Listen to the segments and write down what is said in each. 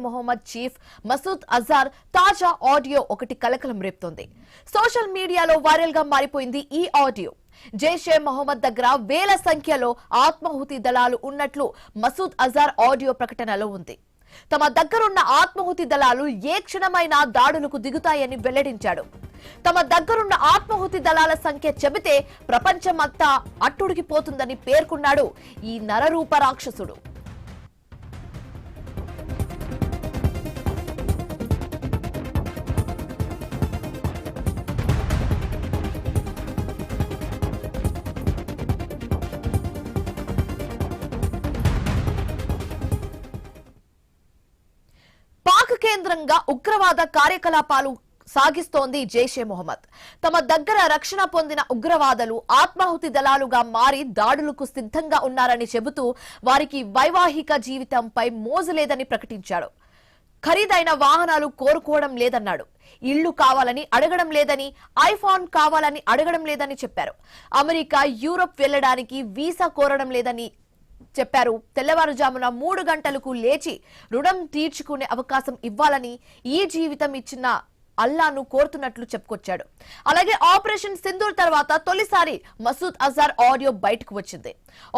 Mohammed chief Masood Azhar తాజా audio ఒకటి కలకలం రేపుతోంది. సోషల్ మీడియాలో వైరల్ గా మారిపోయింది ఈ ఆడియో. జైషే మొహమ్మద్ దగ్గర వేల సంఖ్యలో ఆత్మాహుతి దళాలు ఉన్నట్లు మసూద్ అజార్ ఆడియో ప్రకటనలో ఉంది. తమ దగ్గరున్న ఆత్మాహుతి దళాలు ఏ క్షణమైనా దాడులకు దిగుతాయని వెల్లడించాడు. తమ దగ్గరున్న ఆత్మాహుతి దళాల సంఖ్య చెబితే ప్రపంచమంతా అట్టుడికిపోతుందని పేర్కొన్నాడు ఈ నరరూప రాక్షసుడు. పాక్ కేంద్రంగా ఉగ్రవాద కార్యకలాపాలు సాగిస్తోంది జైషే మొహమ్మద్. తమ దగ్గర రక్షణ పొందిన ఉగ్రవాదులు ఆత్మాహుతి దళాలుగా మారి దాడులకు సిద్ధంగా ఉన్నారని చెబుతూ వారికి వైవాహిక జీవితంపై మోజు లేదని ప్రకటించాడు. ఖరీదైన వాహనాలు కోరుకోవడం లేదన్నాడు. ఇళ్లు కావాలని అడగడం లేదని, ఐఫోన్ కావాలని అడగడం లేదని చెప్పారు. అమెరికా, యూరోప్ వెళ్లడానికి వీసా కోరడం లేదని చెప్పారు. తెల్లవారుజామున 3 గంటలకు లేచి రుణం తీర్చుకునే అవకాశం ఇవ్వాలని, ఈ జీవితం ఇచ్చిన అల్లాను కోరుతున్నట్లు చెప్పుకొచ్చాడు. అలాగే ఆపరేషన్ సింధూర్ తర్వాత తొలిసారి మసూద్ అజార్ ఆడియో బయటకు వచ్చింది.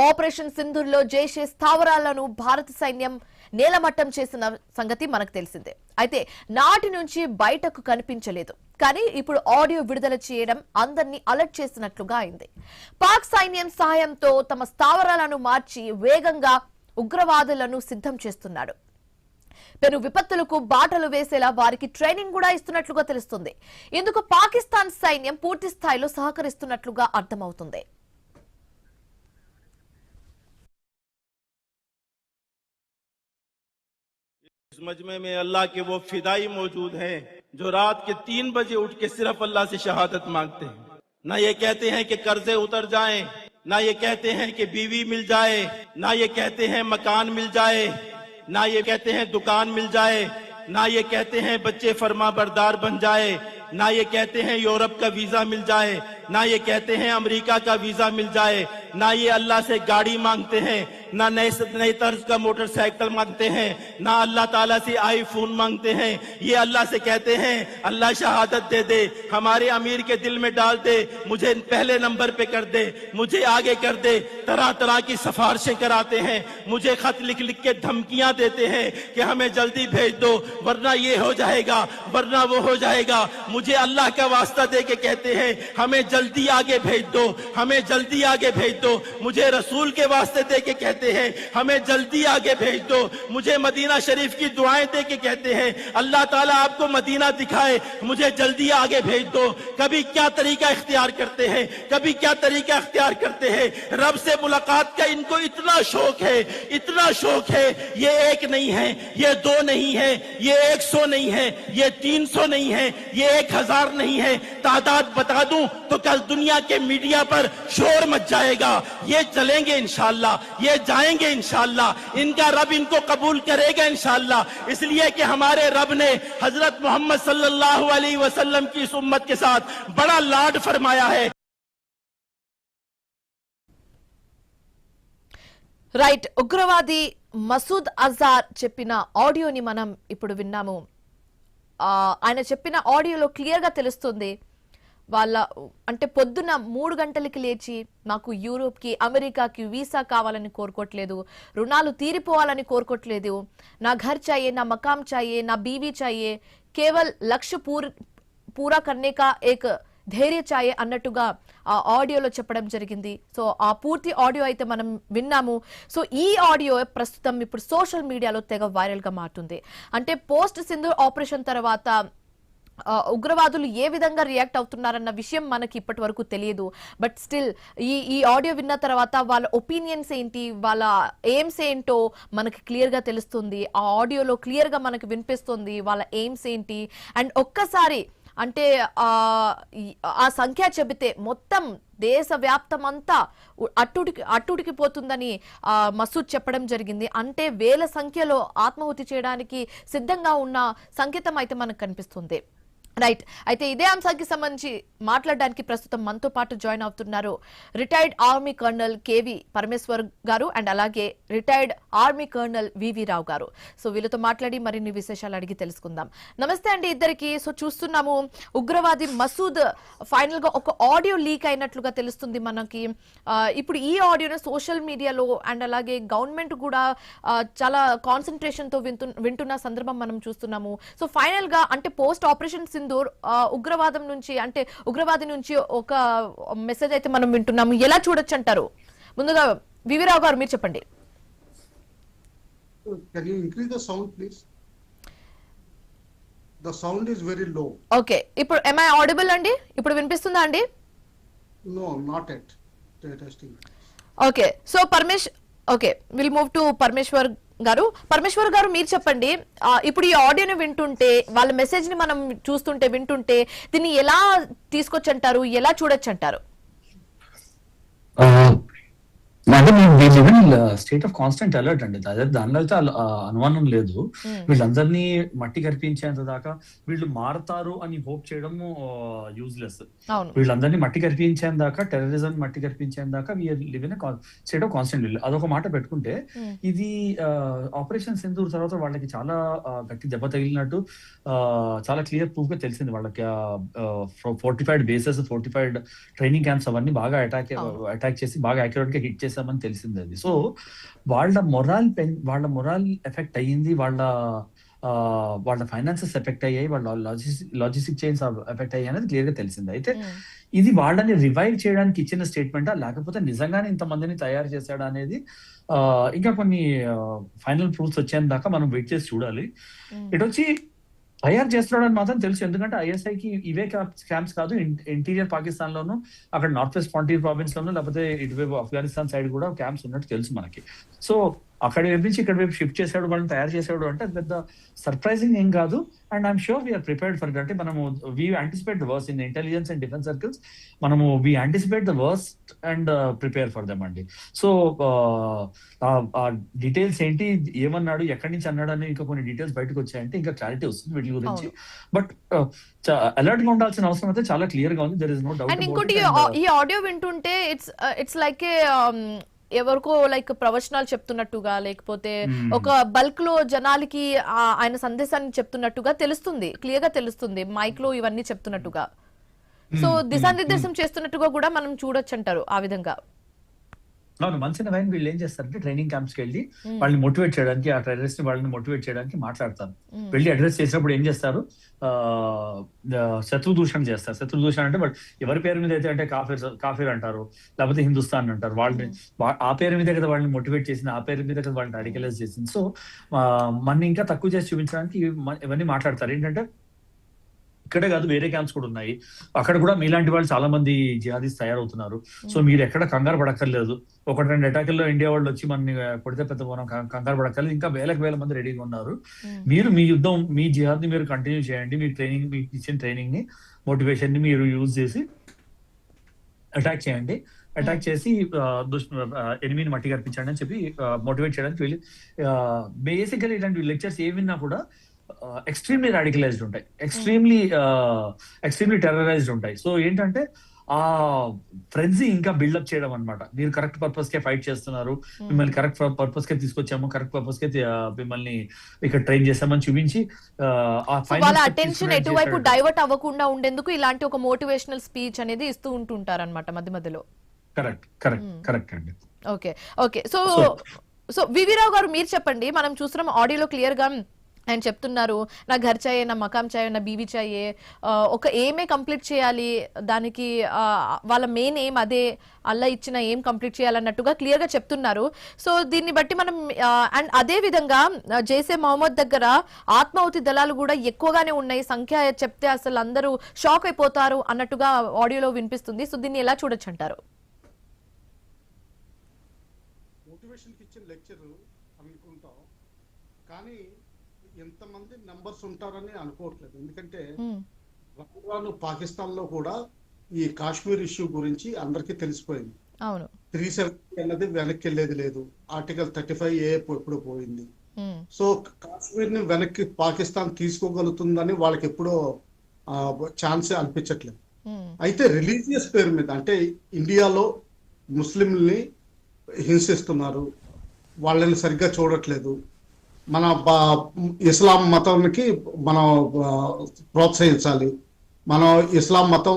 ఆపరేషన్ సింధూర్ లో జైషే స్థావరాలను భారత సైన్యం నేలమట్టం చేసిన సంగతి మనకు తెలిసిందే. అయితే నాటి నుంచి బయటకు కనిపించలేదు. కానీ ఇప్పుడు ఆడియో విడుదల చేయడం అందరినీ అలర్ట్ చేసినట్లుగా అయింది. పాక్ సైన్యం సహాయంతో తమ స్థావరాలను మార్చి వేగంగా ఉగ్రవాదులను సిద్ధం చేస్తున్నాడు. పెను విపత్తులకు బాటలు వేసేలా వారికి ట్రైనింగ్ కూడా ఇస్తున్నట్లుగా తెలుస్తుంది. ఇందుకు పాకిస్తాన్ సైన్యం పూర్తి స్థాయిలో సహకరిస్తున్నట్లుగా అర్థమవుతుంది. इस मजमे में अल्लाह के वो फिदाई मौजूद हैं जो रात के 3 बजे उठ के सिर्फ अल्लाह से शहादत मांगते हैं। ना ये कहते हैं कि कर्जे उतर जाएं, ना ये कहते हैं कि बीवी मिल जाए, ना ये कहते हैं मकान मिल जाए, ना ये कहते हैं दुकान मिल जाए, ना ये कहते हैं बच्चे फर्मा बरदार बन जाए, ना ये कहते हैं यूरोप का वीजा मिल जाए, ना ये कहते हैं अमेरिका का वीजा मिल जाए, ना ये अल्लाह से गाड़ी मांगते हैं, ना नए तर्ज का मोटरसाइकिल मांगते हैं, ना अल्लाह ताला से आईफोन मांगते हैं। ये अल्लाह से कहते हैं अल्लाह शहादत दे दे, हमारे अमीर के दिल में डाल दे, मुझे पहले नंबर पे कर दे, मुझे आगे कर दे। तरह तरह की सिफारिशें कराते हैं, मुझे खत लिख लिख के धमकियां देते हैं कि हमें जल्दी भेज दो वरना ये हो जाएगा, वरना वो हो जाएगा। मुझे अल्लाह का वास्ता दे के कहते हैं हमें जल्दी आगे भेज दो, हमें जल्दी आगे भेज दो। मुझे रसूल के वास्ते दे के कहते हैं हमें जल्दी आगे भेज दो। मुझे मदीना शरीफ की दुआएं दे के कहते हैं अल्लाह ताला आपको मदीना दिखाए, मुझे जल्दी आगे भेज दो। कभी क्या तरीका इख्तियार करते हैं, कभी क्या तरीका इख्तियार करते हैं। रब से मुलाकात का इनको इतना शौक है, इतना शौक है। ये 1 नहीं है, ये 2 नहीं है, ये 100 नहीं है, ये 300 नहीं है, ये 1000 नहीं है। तादाद बता दूं तो कल दुनिया के मीडिया पर शोर मच जाएगा। ये चलेंगे इंशाअल्लाह, ये जाएंगे इंशाअल्लाह, इनका रब इनको कबूल करेगा इंशाअल्लाह। इसलिए कि हमारे रब ने हजरत मोहम्मद सल्लल्लाहु अलैहि वसल्लम की इस उम्मत के साथ बड़ा लाड फरमाया है। రైట్, ఉగ్రవాది మసూద్ అజార్ చెప్పిన ఆడియోని మనం ఇప్పుడు విన్నాము. ఆయన చెప్పిన ఆడియోలో క్లియర్ గా తెలుస్తుంది వాళ్ళ అంటే పొద్దున 3 గంటలకి లేచి నాకు యూరోప్కి, అమెరికాకి వీసా కావాలని కోరుకోవట్లేదు, రుణాలు తీరిపోవాలని కోరుకోవట్లేదు, నా ఘర్ చాయే, నా మకాం చాయే, నా బీవీ చాయే, కేవల్ లక్ష్య పూరా కర్నే కా ఏక్ ధైర్య చాయే అన్నట్టుగా ఆ ఆడియోలో చెప్పడం జరిగింది. సో ఆ పూర్తి ఆడియో అయితే మనం విన్నాము. సో ఈ ఆడియో ప్రస్తుతం ఇప్పుడు సోషల్ మీడియాలో తెగ వైరల్ గా మారుతుంది. అంటే పోస్ట్ సింధూర్ ఆపరేషన్ తర్వాత ఉగ్రవాదులు ఏ విధంగా రియాక్ట్ అవుతున్నారన్న విషయం మనకి ఇప్పటి వరకు తెలియదు. బట్ స్టిల్ ఈ ఆడియో విన్న తర్వాత వాళ్ళ ఒపీనియన్స్ ఏంటి, వాళ్ళ ఎయిమ్స్ ఏంటో మనకి క్లియర్ గా తెలుస్తుంది. ఆ ఆడియోలో క్లియర్ గా మనకి వినిపిస్తుంది వాళ్ళ ఎయిమ్స్ ఏంటి. అండ్ ఒక్కసారి అంటే ఆ సంఖ్య చెబితే మొత్తం దేశవ్యాప్తమంతా అట్టుడికిపోతుందని మసూద్ చెప్పడం జరిగింది. అంటే వేల సంఖ్యలో ఆత్మాహుతి చేయడానికి సిద్ధంగా ఉన్న సంకేతం అయితే మనకు కనిపిస్తుంది. రైట్. అయితే ఇదే అంశానికి సంబంధించి మాట్లాడడానికి ప్రస్తుతం మనతో పాటు జాయిన్ అవుతున్నారు retired army colonel KV Parameshwar గారు అండ్ అలాగే retired army colonel VV Rao గారు. సో వీళ్ళతో మాట్లాడి మరిన్ని విశేషాలు అడిగి తెలుసుకుందాం. నమస్తే అండి ఇద్దరికి. సో చూస్తున్నాము ఉగ్రవాది మసూద్ ఫైనల్ గా ఒక ఆడియో లీక్ అయినట్లుగా తెలుస్తుంది మనకి. ఇప్పుడు ఈ ఆడియోను సోషల్ మీడియాలో అండ్ అలాగే గవర్నమెంట్ కూడా చాలా కాన్సన్ట్రేషన్ తో వింటున్న సందర్భం మనం చూస్తున్నాము. సో ఫైనల్ గా అంటే పోస్ట్ ఆపరేషన్ ఉగ్రవాదం నుంచి అంటే ఉగ్రవాది నుంచి ఒక మెసేజ్ అయితే మనం వింటున్నాము. ఎలా చూడొచ్చు అంటారు? ముందుగా వివిరావు గారు మీరు చెప్పండి. Can you increase the sound, please? The sound is very low. Okay, ఇప్పుడు am I audible అండి? ఇప్పుడు వినిపిస్తుందా అండి? No, not yet. Testing. Okay, so okay, will move to Parameshwar గారు మీరు చెప్పండి. ఇప్పుడు ఈ ఆడియోని వింటుంటే వాళ్ళ మెసేజ్ ని మనం వింటుంటే దీన్ని ఎలా తీసుకొచ్చంటారు, ఎలా చూడొచ్చంటారు? అంటే we live in state of constant alert అండి. దానిలో అయితే అనుమానం లేదు. వీళ్ళందరినీ మట్టి కరిపించేంత దాకా వీళ్ళు మారతారు అని హోప్ చేయడం యూజ్లెస్. వీళ్ళందరినీ మట్టి కరిపించేంత దాకా, టెర్రరిజం మట్టి కరిపించేంత దాకా live in state of constant. అదొక మాట పెట్టుకుంటే ఇది ఆపరేషన్ సింధూర్ తర్వాత వాళ్ళకి చాలా గట్టి దెబ్బ తగిలినట్టు చాలా క్లియర్ ప్రూఫ్ గా తెలిసింది. వాళ్ళకి fortified bases, fortified training camps అవన్నీ బాగా అటాక్ చేసి బాగా యాక్యురేట్ గా హిట్ చేసామని తెలిసింది అది. సో వాళ్ళ మొరాల్ ఎఫెక్ట్ అయ్యింది, వాళ్ళ ఫైనాన్సెస్ ఎఫెక్ట్ అయ్యాయి, వాళ్ళ లాజిస్టిక్ చైన్స్ ఎఫెక్ట్ అయ్యాయి అనేది క్లియర్ గా తెలిసింది. అయితే ఇది వాళ్ళని రివైవ్ చేయడానికి ఇచ్చిన స్టేట్మెంటా లేకపోతే నిజంగానే ఇంతమందిని తయారు చేశాడా అనేది ఇంకా కొన్ని ఫైనల్ ప్రూఫ్స్ వచ్చేంత దాకా మనం వెయిట్ చేసి చూడాలి. ఇటు వచ్చి తయారు చేస్తున్నాడని మాత్రం తెలుసు, ఎందుకంటే ఐఎస్ఐకి ఇవే క్యాంప్స్ కాదు, ఇంటీరియర్ పాకిస్తాన్ లోను, అక్కడ నార్త్ వెస్ట్ పాంటీర్ ప్రావిన్స్ లోను, లేకపోతే ఇటువైపు ఆఫ్ఘనిస్తాన్ సైడ్ కూడా క్యాంప్స్ ఉన్నట్టు తెలుసు మనకి. సో అక్కడ వైపు నుంచి ఇక్కడ వైపు షిఫ్ట్ చేశాడు, వాళ్ళని తయారు చేశాడు అంటే పెద్ద సర్ప్రైజింగ్ ఏం కాదు. And I'm sure we are prepared for it. అంటే మనము we anticipate the worst in intelligence and defence circles. మనము we anticipate the worst and prepare for them అండి. సో ఆ డీటెయిల్స్ ఏంటి, ఏమన్నాడు, ఎక్కడి నుంచి అన్నాడు అని ఇంకా కొన్ని డీటెయిల్స్ బయటకు వచ్చాయంటే ఇంకా క్లారిటీ వస్తుంది వీటి గురించి. బట్ అలర్ట్ గా ఉండాల్సిన అవసరం అయితే చాలా క్లియర్ గా ఉంది. There is no doubt. And ఇంకోటి ఈ ఆడియో వింటుంటే ఇట్స్ లైక్ ఎవరికో లైక్ ప్రవచనాలు చెప్తున్నట్టుగా, లేకపోతే ఒక బల్క్ లో జనాలకి ఆయన సందేశాన్ని చెప్తున్నట్టుగా తెలుస్తుంది, క్లియర్ గా తెలుస్తుంది, మైక్ లో ఇవన్నీ చెప్తున్నట్టుగా. సో దిశానిర్దేశం చేస్తున్నట్టుగా కూడా మనం చూడొచ్చు అంటారు ఆ విధంగా. అవును, మంచి వైన్ వీళ్ళు ఏం చేస్తారంటే ట్రైనింగ్ క్యాంప్స్ కి వెళ్ళి వాళ్ళని మోటివేట్ చేయడానికి, ఆ ట్రైనర్స్ ని వాళ్ళని మోటివేట్ చేయడానికి మాట్లాడతారు. వెళ్ళి అడ్రస్ చేసినప్పుడు ఏం చేస్తారు, శత్రుదూషణ చేస్తారు. శత్రుదూషణ అంటే ఎవరి పేరు మీద అయితే అంటే కాఫీర్ అంటారు, లేకపోతే హిందుస్థాన్ అంటారు. వాళ్ళని ఆ పేరు మీద కదా వాళ్ళని మోటివేట్ చేసింది, ఆ పేరు మీద కదా వాళ్ళని రాడికలైజ్ చేసింది. సో మన ఇంకా తక్కువ చేసి చూపించడానికి ఇవన్నీ మాట్లాడతారు. ఏంటంటే ఇక్కడే కాదు, వేరే క్యాంప్స్ కూడా ఉన్నాయి, అక్కడ కూడా మీలాంటి వాళ్ళు చాలా మంది జిహాదీస్ తయారవుతున్నారు. సో మీరు ఎక్కడ కంగారు పడక్కర్లేదు. 1-2 అటాకుల్లో ఇండియా వాళ్ళు వచ్చి మనని కొడితే పెద్ద మనం కంగారు పడక్కర్లేదు. ఇంకా వేల మంది రెడీగా ఉన్నారు. మీరు మీ యుద్ధం, మీ జిహాద్ ని మీరు కంటిన్యూ చేయండి. మీ ట్రైనింగ్, మీకు ఇచ్చిన ట్రైనింగ్ ని, మోటివేషన్ ని మీరు యూజ్ చేసి అటాక్ చేయండి. అటాక్ చేసి ఎనిమిని మట్టి కనిపించండి అని చెప్పి మోటివేట్ చేయడానికి వెళ్ళి బేసికల్లీ ఇలాంటి లెక్చర్స్ ఏ విన్నా కూడా ఎక్స్ట్రీమ్లీ రాడికలైజ్డ్ ఉంటాయి, ఎక్స్ట్రీమ్లీ టెర్రరైజ్డ్ ఉంటాయి. సో ఏంటంటే ఆ ఫ్రెండ్స్ ఇంకా బిల్డప్ చేయడం అనమాట. మీరు కరెక్ట్ పర్పస్ కే ఫైట్ చేస్తున్నారు, మిమ్మల్ని కరెక్ట్ పర్పస్ కే తీసుకొచ్చాము, కరెక్ట్ పర్పస్ కే మిమ్మల్ని ఇక్కడ ట్రైన్ చేస్తామని చూపించి వాళ్ళ అటెన్షన్ ఎటువైపు డైవర్ట్ అవ్వకుండా ఉండేందుకు ఇలాంటి ఒక మోటివేషనల్ స్పీచ్ అనేది ఇస్తూ ఉంటుంటారు అనమాట మధ్య మధ్యలో. కరెక్ట్ అండి. ఓకే. సో వివిరావు గారు మీరు చెప్పండి. మనం చూస్తున్నాం ఆడియోలో క్లియర్ గా ఆయన చెప్తున్నారు, నా ఘర్ చాయే, నా మకాం చాయే, నా బీవీ చాయే, ఒక ఏమే కంప్లీట్ చేయాలి, దానికి వాళ్ళ మెయిన్ ఎయిమ్ అదే, అల్లా ఇచ్చిన ఏం కంప్లీట్ చేయాలన్నట్టుగా క్లియర్ గా చెప్తున్నారు. సో దీన్ని బట్టి మనం అండ్ అదే విధంగా జైసే మహమ్మద్ దగ్గర ఆత్మాహుతి దళాలు కూడా ఎక్కువగానే ఉన్నాయి, సంఖ్య చెప్తే అసలు అందరూ షాక్ అయిపోతారు అన్నట్టుగా ఆడియోలో వినిపిస్తుంది. సో దీన్ని ఎలా చూడొచ్చు అంటారు? మోటివేషన్ ఇచ్చిన లెక్చర్ అనుకుంటాం, కానీ ఎంతమంది నంబర్స్ ఉంటారని అనుకోవట్లేదు. ఎందుకంటే పాకిస్తాన్ లో కూడా ఈ కాశ్మీర్ ఇష్యూ గురించి అందరికీ తెలిసిపోయింది. 370 అన్నది వెనక్కి వెళ్ళేది లేదు. ఆర్టికల్ 35A ఎప్పుడు పోయింది. సో కాశ్మీర్ ని వెనక్కి పాకిస్తాన్ తీసుకోగలుగుతుందని వాళ్ళకి ఎప్పుడో ఛాన్సే అనిపించట్లేదు. అయితే రిలీజియస్ పేరు మీద అంటే ఇండియాలో ముస్లింల్ని హింసిస్తున్నారు, వాళ్ళని సరిగ్గా చూడట్లేదు, మన ఇస్లాం మతానికి మనం ప్రోత్సహించాలి, మనం ఇస్లాం మతం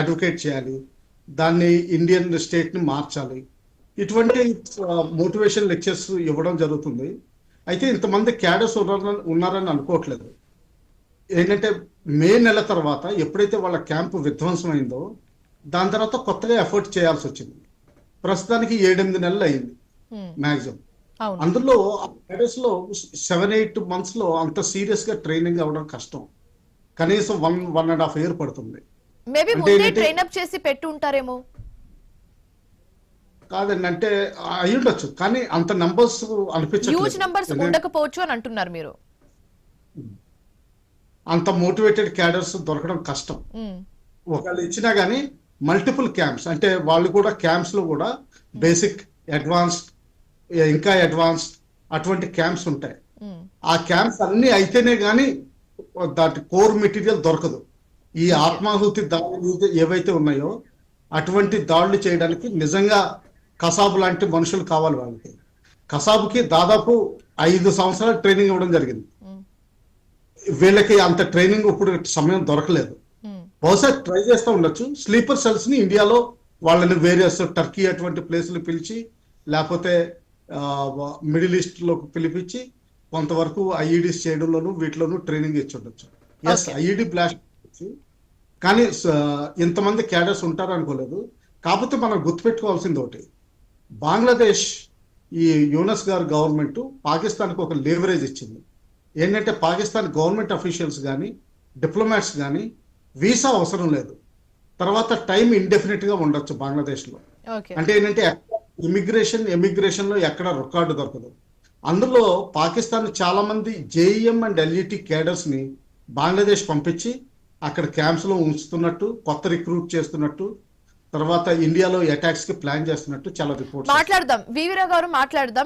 అడ్వకేట్ చేయాలి, దాన్ని ఇండియన్ స్టేట్ని మార్చాలి, ఇటువంటి మోటివేషన్ లెక్చర్స్ ఇవ్వడం జరుగుతుంది. అయితే ఇంతమంది క్యాడర్స్ ఉన్నారని అనుకోవట్లేదు. ఏంటంటే మే నెల తర్వాత ఎప్పుడైతే వాళ్ళ క్యాంపు విధ్వంసమైందో దాని తర్వాత కొత్తగా ఎఫర్ట్ చేయాల్సి వచ్చింది. ప్రస్తుతానికి 7-8 నెలలు అయింది మ్యాక్సిమం. అందులో క్యాడర్స్ లో 7-8 months లో అంత సీరియస్ గా ట్రైనింగ్ అవ్వడం కష్టం. కనీసం 1.5 years పడుతుంది. మేబీ ముందే ట్రైన్ అప్ చేసి పెట్టి ఉంటారేమో. కాదండి, అంటే అయి ఉండొచ్చు, కానీ అంత నంబర్స్ అనిపించట్లేదు. హ్యూజ్ నంబర్స్ ఉండకపోవచ్చు అని అంటున్నారు మీరు. అంత మోటివేటెడ్ క్యాడర్స్ దొరకడం కష్టం. ఒకళ్ళు ఇచ్చినా గానీ మల్టిపుల్ క్యాంప్స్, అంటే వాళ్ళు కూడా క్యాంప్స్ లో కూడా బేసిక్, అడ్వాన్స్డ్, ఇంకా అడ్వాన్స్డ్ అటువంటి క్యాంప్స్ ఉంటాయి. ఆ క్యాంప్స్ అన్ని అయితేనే గానీ దాటి కోర్ మెటీరియల్ దొరకదు. ఈ ఆత్మాహుతి దాడులు ఏవైతే ఉన్నాయో అటువంటి దాడులు చేయడానికి నిజంగా కసాబు లాంటి మనుషులు కావాలి. వాళ్ళకి కసాబుకి దాదాపు 5 సంవత్సరాల ట్రైనింగ్ ఇవ్వడం జరిగింది. వీళ్ళకి అంత ట్రైనింగ్ ఇప్పుడు సమయం దొరకలేదు. బహుశా ట్రై చేస్తూ ఉండొచ్చు. స్లీపర్ సెల్స్ ని ఇండియాలో వాళ్ళని వేరియస్ టర్కీ అటువంటి ప్లేసులు పిలిచి, లేకపోతే మిడిల్ ఈస్ట్ లో పిలిపించి కొంతవరకు ఐఈడీస్ చేయడంలోనూ వీటిలోనూ ట్రైనింగ్ ఇచ్చి ఉండొచ్చు. ఎస్, ఐఈడీ బ్లాస్ట్, కానీ ఇంతమంది క్యాడర్స్ ఉంటారు అనుకోలేదు. కాకపోతే మనం గుర్తుపెట్టుకోవాల్సింది ఒకటి, బంగ్లాదేశ్ ఈ యూనస్ గారు గవర్నమెంట్ పాకిస్తాన్కి ఒక లీవరేజ్ ఇచ్చింది. ఏంటంటే పాకిస్తాన్ గవర్నమెంట్ అఫీషియల్స్ కానీ డిప్లొమాట్స్ కానీ వీసా అవసరం లేదు, తర్వాత టైం ఇండెఫినెట్ గా ఉండొచ్చు బంగ్లాదేశ్లో. అంటే ఏంటంటే ఎమిగ్రేషన్ లో ఎక్కడ రికార్డు దొరకదు. అందులో పాకిస్తాన్ చాలా మంది జేఈఎం అండ్ ఎల్ఈటి క్యాడర్స్ ని బంగ్లాదేశ్ పంపించి అక్కడ క్యాంప్స్ లో ఉంచుతున్నట్టు, కొత్త రిక్రూట్ చేస్తున్నట్టు, తర్వాత ఇండియాలో అటాక్స్ కి ప్లాన్ చేస్తున్నట్టు చాలా రిపోర్ట్స్. మాట్లాడదాం, వివీరావు గారు మాట్లాడదాం.